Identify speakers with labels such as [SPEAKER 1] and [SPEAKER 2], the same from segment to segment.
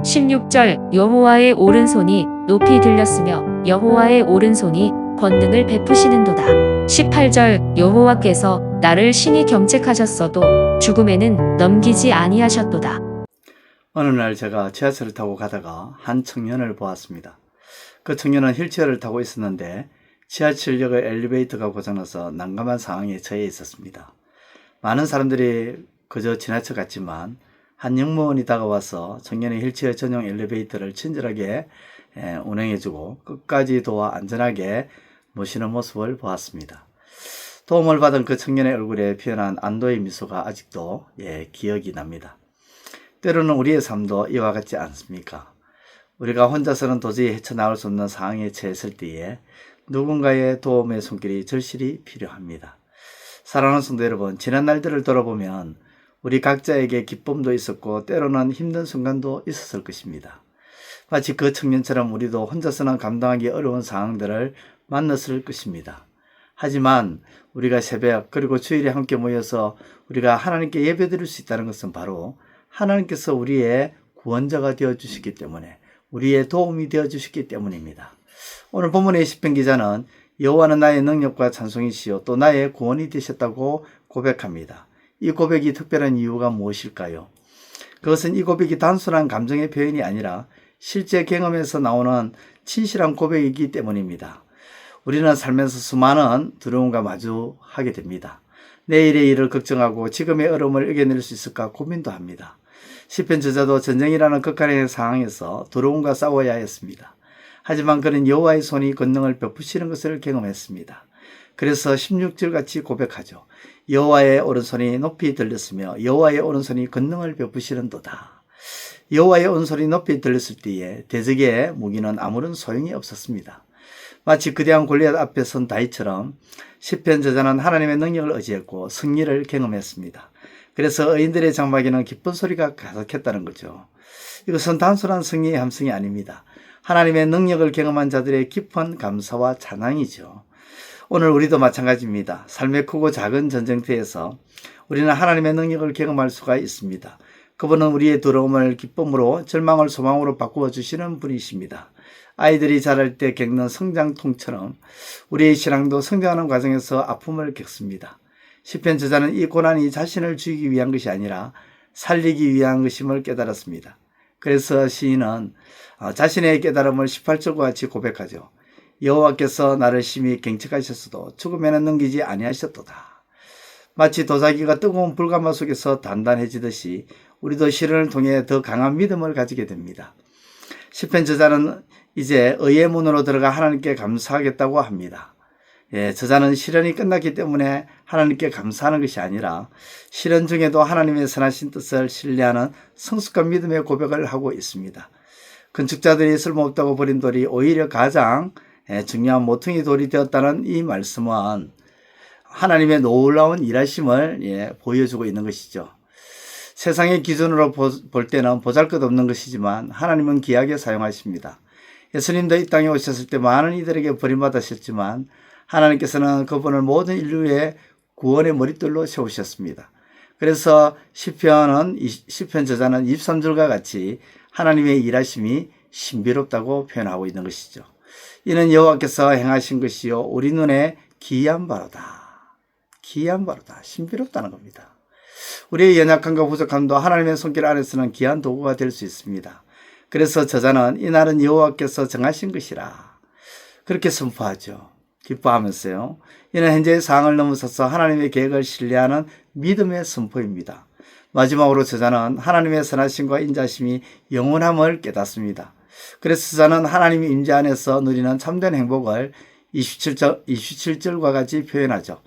[SPEAKER 1] 16절 여호와의 오른손이 높이 들렸으며 여호와의 오른손이 권능을 베푸시는도다. 18절 여호와께서 나를 신이 경책하셨어도 죽음에는 넘기지 아니하셨도다.
[SPEAKER 2] 어느 날 제가 지하철을 타고 가다가 한 청년을 보았습니다. 그 청년은 휠체어를 타고 있었는데 지하철역의 엘리베이터가 고장나서 난감한 상황에 처해 있었습니다. 많은 사람들이 그저 지나쳐갔지만 한 영무원이 다가와서 청년의 휠체어 전용 엘리베이터를 친절하게 운행해주고 끝까지 도와 안전하게 모시는 모습을 보았습니다. 도움을 받은 그 청년의 얼굴에 피어난 안도의 미소가 아직도 기억이 납니다. 때로는 우리의 삶도 이와 같지 않습니까? 우리가 혼자서는 도저히 헤쳐나올 수 없는 상황에 처했을 때에 누군가의 도움의 손길이 절실히 필요합니다. 사랑하는 성도 여러분, 지난 날들을 돌아보면 우리 각자에게 기쁨도 있었고 때로는 힘든 순간도 있었을 것입니다. 마치 그 청년처럼 우리도 혼자서는 감당하기 어려운 상황들을 만났을 것입니다. 하지만 우리가 새벽 그리고 주일에 함께 모여서 우리가 하나님께 예배드릴 수 있다는 것은 바로 하나님께서 우리의 구원자가 되어주시기 때문에, 우리의 도움이 되어주시기 때문입니다. 오늘 본문의 시편 기자는 여호와는 나의 능력과 찬송이시요 또 나의 구원이 되셨다고 고백합니다. 이 고백이 특별한 이유가 무엇일까요? 그것은 이 고백이 단순한 감정의 표현이 아니라 실제 경험에서 나오는 진실한 고백이기 때문입니다. 우리는 살면서 수많은 두려움과 마주하게 됩니다. 내일의 일을 걱정하고 지금의 어려움을 이겨낼 수 있을까 고민도 합니다. 시편 저자도 전쟁이라는 극한의 상황에서 두려움과 싸워야 했습니다. 하지만 그는 여호와의 손이 권능을 베푸시는 것을 경험했습니다. 그래서 16절 같이 고백하죠. 여호와의 오른손이 높이 들렸으며 여호와의 오른손이 권능을 베푸시는도다. 여호와의 오른손이 높이 들렸을 때에 대적의 무기는 아무런 소용이 없었습니다. 마치 거대한 골리앗 앞에 선 다윗처럼 시편 저자는 하나님의 능력을 의지했고 승리를 경험했습니다. 그래서 의인들의 장막에는 기쁜 소리가 가득했다는 거죠. 이것은 단순한 승리의 함성이 아닙니다. 하나님의 능력을 경험한 자들의 깊은 감사와 찬양이죠. 오늘 우리도 마찬가지입니다. 삶의 크고 작은 전쟁터에서 우리는 하나님의 능력을 경험할 수가 있습니다. 그분은 우리의 두려움을 기쁨으로, 절망을 소망으로 바꾸어 주시는 분이십니다. 아이들이 자랄 때 겪는 성장통처럼 우리의 신앙도 성장하는 과정에서 아픔을 겪습니다. 시편 저자는 이 고난이 자신을 죽이기 위한 것이 아니라 살리기 위한 것임을 깨달았습니다. 그래서 시인은 자신의 깨달음을 18절과 같이 고백하죠. 여호와께서 나를 심히 경책하셨어도 죽음에는 넘기지 아니하셨도다. 마치 도자기가 뜨거운 불가마 속에서 단단해지듯이 우리도 시련을 통해 더 강한 믿음을 가지게 됩니다. 시편 저자는 이제 의의 문으로 들어가 하나님께 감사하겠다고 합니다. 저자는 시련이 끝났기 때문에 하나님께 감사하는 것이 아니라 시련 중에도 하나님의 선하신 뜻을 신뢰하는 성숙한 믿음의 고백을 하고 있습니다. 건축자들이 쓸모없다고 버린 돌이 오히려 가장 중요한 모퉁이 돌이 되었다는 이 말씀은 하나님의 놀라운 일하심을 보여주고 있는 것이죠. 세상의 기준으로 볼 때는 보잘것없는 것이지만 하나님은 귀하게 사용하십니다. 예수님도 이 땅에 오셨을 때 많은 이들에게 버림받으셨지만 하나님께서는 그분을 모든 인류의 구원의 머릿돌로 세우셨습니다. 그래서 시편 저자는 23절과 같이 하나님의 일하심이 신비롭다고 표현하고 있는 것이죠. 이는 여호와께서 행하신 것이요 우리 눈에 기이한 바로다. 기이한 바로다. 신비롭다는 겁니다. 우리의 연약함과 부족함도 하나님의 손길 안에서는 귀한 도구가 될 수 있습니다. 그래서 저자는 이날은 여호와께서 정하신 것이라 그렇게 선포하죠. 기뻐하면서요. 이는 현재의 상황을 넘어서서 하나님의 계획을 신뢰하는 믿음의 선포입니다. 마지막으로 저자는 하나님의 선하심과 인자심이 영원함을 깨닫습니다. 그래서 저자는 하나님의 임재 안에서 누리는 참된 행복을 27절과 같이 표현하죠.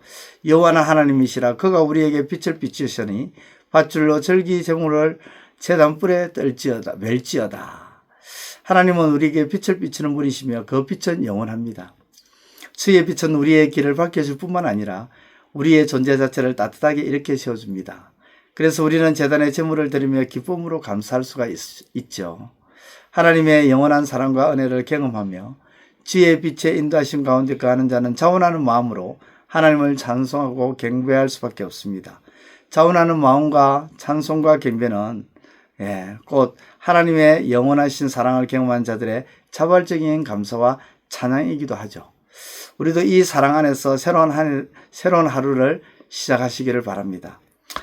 [SPEAKER 2] 여호와는 하나님이시라 그가 우리에게 빛을 비추시니 밧줄로 절기 제물을 제단불에 멜지어다. 하나님은 우리에게 빛을 비추는 분이시며 그 빛은 영원합니다. 주의 빛은 우리의 길을 밝혀줄 뿐만 아니라 우리의 존재 자체를 따뜻하게 일으켜 세워줍니다. 그래서 우리는 제단의 제물을 드리며 기쁨으로 감사할 수가 있죠. 하나님의 영원한 사랑과 은혜를 경험하며 주의 빛의 인도하심 가운데 거하는 자는 자원하는 마음으로 하나님을 찬송하고 경배할 수밖에 없습니다. 자원하는 마음과 찬송과 경배는 곧 하나님의 영원하신 사랑을 경험한 자들의 자발적인 감사와 찬양이기도 하죠. 우리도 이 사랑 안에서 새로운 하루를 시작하시기를 바랍니다.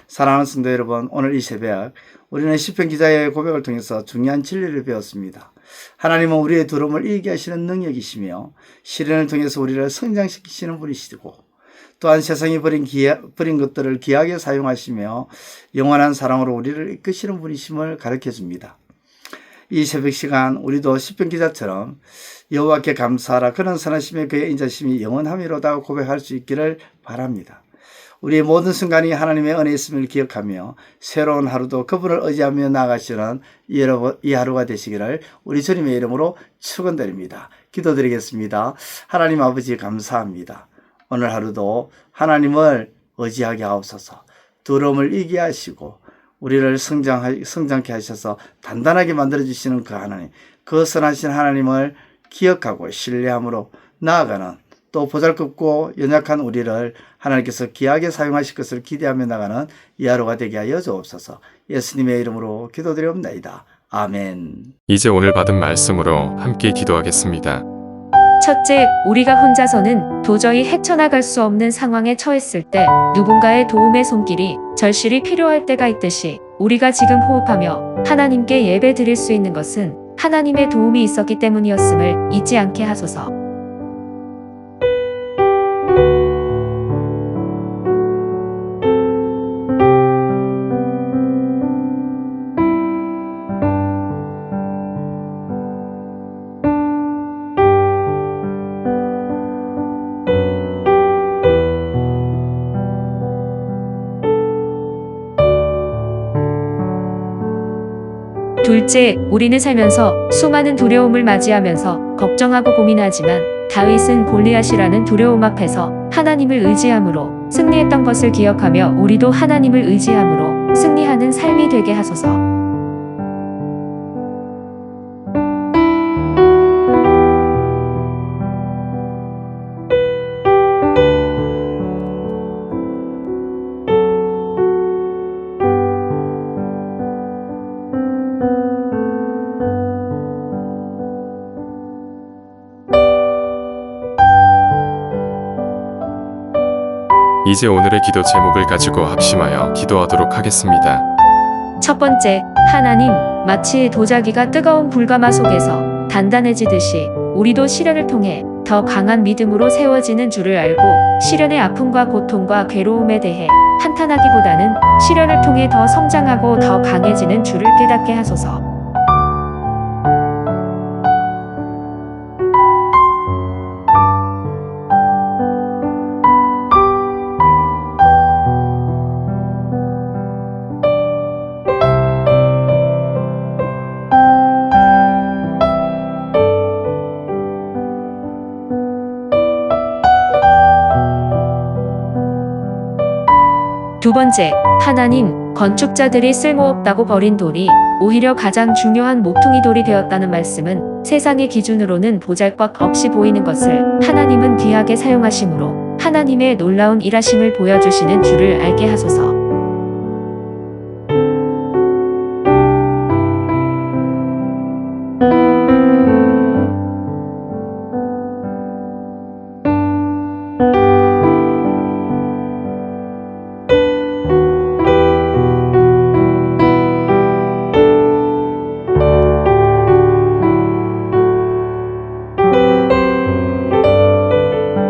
[SPEAKER 2] 사랑하는 성도 여러분, 오늘 이 새벽 우리는 시편 기자의 고백을 통해서 중요한 진리를 배웠습니다. 하나님은 우리의 두려움을 이기게 하시는 능력이시며 시련을 통해서 우리를 성장시키시는 분이시고, 또한 세상이 버린 것들을 귀하게 사용하시며 영원한 사랑으로 우리를 이끄시는 분이심을 가르쳐 줍니다. 이 새벽 시간 우리도 시편 기자처럼 여호와께 감사하라, 그는 선하심에 그의 인자심이 영원함이로다 고백할 수 있기를 바랍니다. 우리의 모든 순간이 하나님의 은혜 있음을 기억하며 새로운 하루도 그분을 의지하며 나아가시는 이 하루가 되시기를 우리 주님의 이름으로 축원드립니다. 기도드리겠습니다. 하나님 아버지, 감사합니다. 오늘 하루도 하나님을 의지하게 하옵소서. 두려움을 이기게 하시고 우리를 성장케 하셔서 단단하게 만들어주시는 그 하나님, 그 선하신 하나님을 기억하고 신뢰함으로 나아가는, 또 보잘것고 연약한 우리를 하나님께서 귀하게 사용하실 것을 기대하며 나가는 이 하루가 되게 하여 주옵소서. 예수님의 이름으로 기도드리옵나이다. 아멘.
[SPEAKER 3] 이제 오늘 받은 말씀으로 함께 기도하겠습니다.
[SPEAKER 1] 첫째, 우리가 혼자서는 도저히 헤쳐나갈 수 없는 상황에 처했을 때 누군가의 도움의 손길이 절실히 필요할 때가 있듯이 우리가 지금 호흡하며 하나님께 예배 드릴 수 있는 것은 하나님의 도움이 있었기 때문이었음을 잊지 않게 하소서. 둘째, 우리는 살면서 수많은 두려움을 맞이하면서 걱정하고 고민하지만 다윗은 골리앗이라는 두려움 앞에서 하나님을 의지함으로 승리했던 것을 기억하며 우리도 하나님을 의지함으로 승리하는 삶이 되게 하소서.
[SPEAKER 3] 이제 오늘의 기도 제목을 가지고 합심하여 기도하도록 하겠습니다.
[SPEAKER 1] 첫 번째, 하나님, 마치 도자기가 뜨거운 불가마 속에서 단단해지듯이 우리도 시련을 통해 더 강한 믿음으로 세워지는 줄을 알고 시련의 아픔과 고통과 괴로움에 대해 한탄하기보다는 시련을 통해 더 성장하고 더 강해지는 줄을 깨닫게 하소서. 두 번째, 하나님, 건축자들이 쓸모없다고 버린 돌이 오히려 가장 중요한 모퉁이 돌이 되었다는 말씀은 세상의 기준으로는 보잘것없이 보이는 것을 하나님은 귀하게 사용하심으로 하나님의 놀라운 일하심을 보여주시는 줄을 알게 하소서.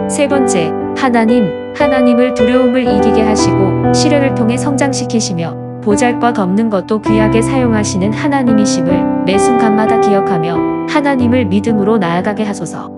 [SPEAKER 1] 세 번째, 하나님을 두려움을 이기게 하시고 시련을 통해 성장시키시며 보잘것없는 것도 귀하게 사용하시는 하나님이심을 매 순간마다 기억하며 하나님을 믿음으로 나아가게 하소서.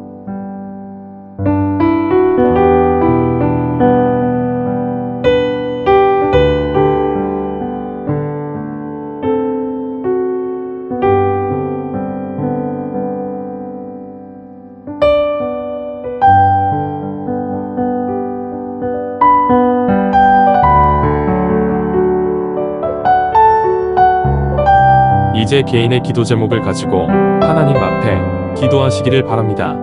[SPEAKER 4] 이제 개인의 기도 제목을 가지고 하나님 앞에 기도하시기를 바랍니다.